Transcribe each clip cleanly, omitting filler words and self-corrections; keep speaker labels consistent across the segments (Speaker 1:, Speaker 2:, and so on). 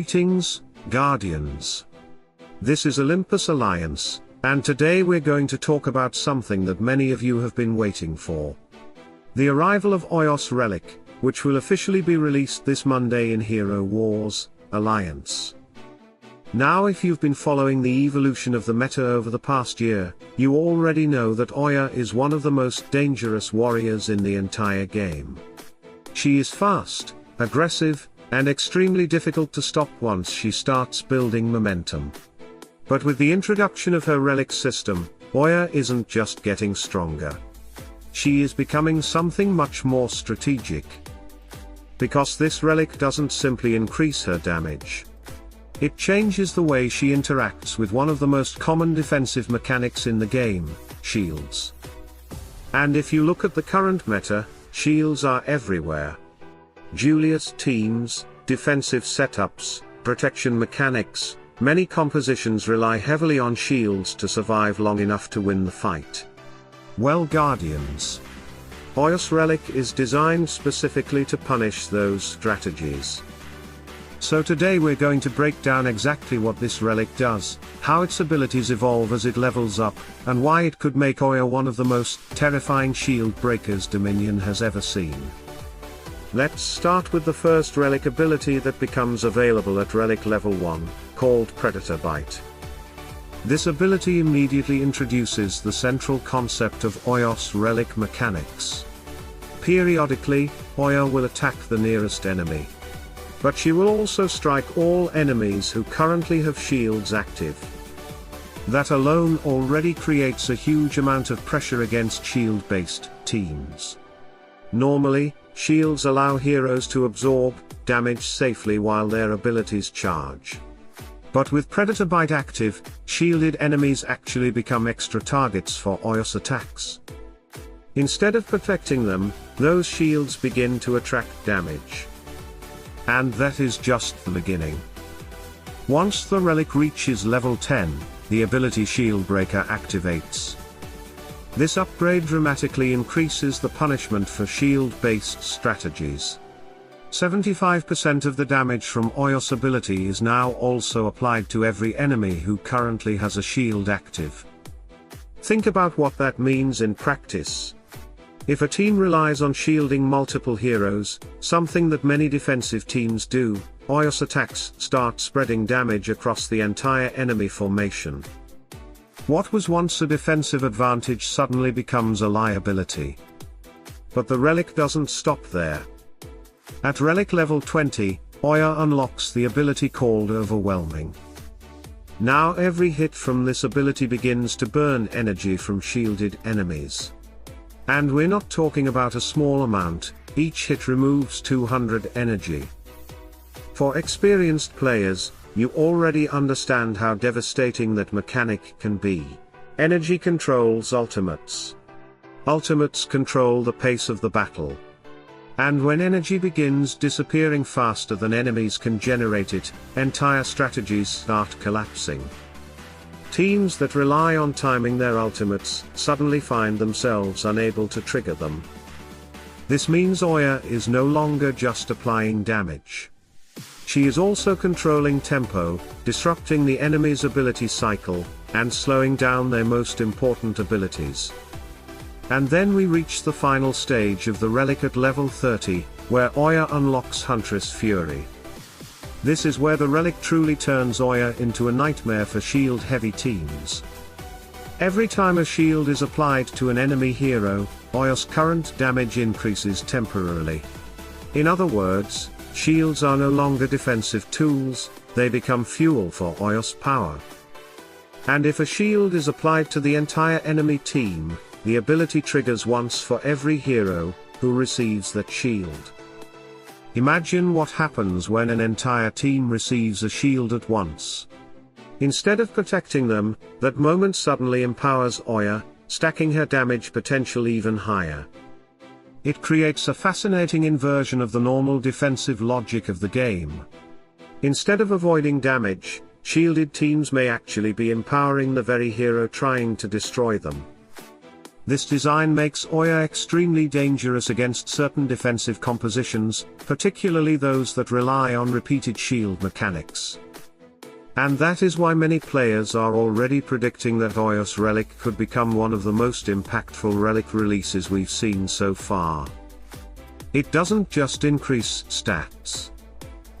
Speaker 1: Greetings, Guardians. This is Olympus Alliance, and today we're going to talk about something that many of you have been waiting for. The arrival of Oya Relic, which will officially be released this Monday in Hero Wars Alliance. Now, if you've been following the evolution of the meta over the past year, you already know that Oya is one of the most dangerous warriors in the entire game. She is fast, aggressive, and extremely difficult to stop once she starts building momentum. But with the introduction of her relic system, Oya isn't just getting stronger. She is becoming something much more strategic. Because this relic doesn't simply increase her damage. It changes the way she interacts with one of the most common defensive mechanics in the game, shields. And if you look at the current meta, shields are everywhere. Duelist teams, defensive setups, protection mechanics, many compositions rely heavily on shields to survive long enough to win the fight. Well, Guardians, Oya Relic is designed specifically to punish those strategies. So today we're going to break down exactly what this relic does, how its abilities evolve as it levels up, and why it could make Oya one of the most terrifying shield breakers Dominion has ever seen. Let's start with the first relic ability that becomes available at relic level 1, called Predator Bite. This ability immediately introduces the central concept of Oya's relic mechanics. Periodically, Oya will attack the nearest enemy. But she will also strike all enemies who currently have shields active. That alone already creates a huge amount of pressure against shield-based teams. Normally, shields allow heroes to absorb damage safely while their abilities charge. But with Predator Bite active, shielded enemies actually become extra targets for Oya's attacks. Instead of protecting them, those shields begin to attract damage. And that is just the beginning. Once the relic reaches level 10, the ability Shield Breaker activates. This upgrade dramatically increases the punishment for shield-based strategies. 75% of the damage from Oya's ability is now also applied to every enemy who currently has a shield active. Think about what that means in practice. If a team relies on shielding multiple heroes, something that many defensive teams do, Oya's attacks start spreading damage across the entire enemy formation. What was once a defensive advantage suddenly becomes a liability. But the relic doesn't stop there. At relic level 20, Oya unlocks the ability called Overwhelming. Now every hit from this ability begins to burn energy from shielded enemies. And we're not talking about a small amount, each hit removes 200 energy. For experienced players, you already understand how devastating that mechanic can be. Energy controls ultimates. Ultimates control the pace of the battle. And when energy begins disappearing faster than enemies can generate it, entire strategies start collapsing. Teams that rely on timing their ultimates suddenly find themselves unable to trigger them. This means Oya is no longer just applying damage. She is also controlling tempo, disrupting the enemy's ability cycle, and slowing down their most important abilities. And then we reach the final stage of the relic at level 30, where Oya unlocks Huntress Fury. This is where the relic truly turns Oya into a nightmare for shield-heavy teams. Every time a shield is applied to an enemy hero, Oya's current damage increases temporarily. In other words, shields are no longer defensive tools, they become fuel for Oya's power. And if a shield is applied to the entire enemy team, the ability triggers once for every hero who receives that shield. Imagine what happens when an entire team receives a shield at once. Instead of protecting them, that moment suddenly empowers Oya, stacking her damage potential even higher. It creates a fascinating inversion of the normal defensive logic of the game. Instead of avoiding damage, shielded teams may actually be empowering the very hero trying to destroy them. This design makes Oya extremely dangerous against certain defensive compositions, particularly those that rely on repeated shield mechanics. And that is why many players are already predicting that Oya Relic could become one of the most impactful relic releases we've seen so far. It doesn't just increase stats.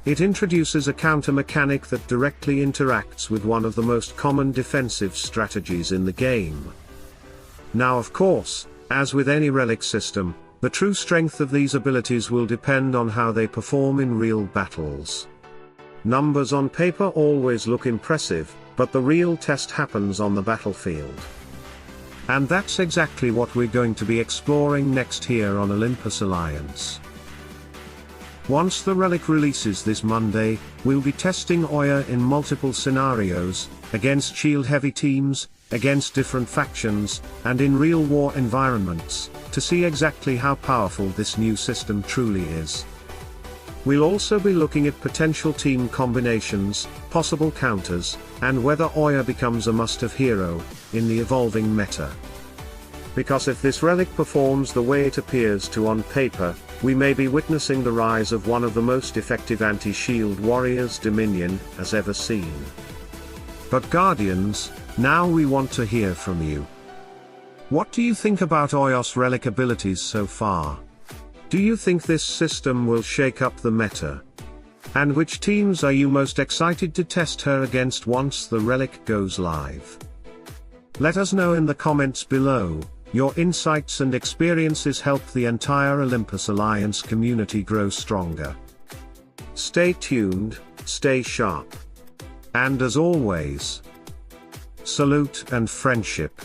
Speaker 1: It introduces a counter mechanic that directly interacts with one of the most common defensive strategies in the game. Now of course, as with any relic system, the true strength of these abilities will depend on how they perform in real battles. Numbers on paper always look impressive, but the real test happens on the battlefield. And that's exactly what we're going to be exploring next here on Olympus Alliance. Once the relic releases this Monday, we'll be testing Oya in multiple scenarios, against shield-heavy teams, against different factions, and in real war environments, to see exactly how powerful this new system truly is. We'll also be looking at potential team combinations, possible counters, and whether Oya becomes a must-have hero in the evolving meta. Because if this relic performs the way it appears to on paper, we may be witnessing the rise of one of the most effective anti-shield warriors Dominion has ever seen. But Guardians, now we want to hear from you. What do you think about Oya's relic abilities so far? Do you think this system will shake up the meta? And which teams are you most excited to test her against once the relic goes live? Let us know in the comments below. Your insights and experiences help the entire Olympus Alliance community grow stronger. Stay tuned, stay sharp. And as always, salute and friendship.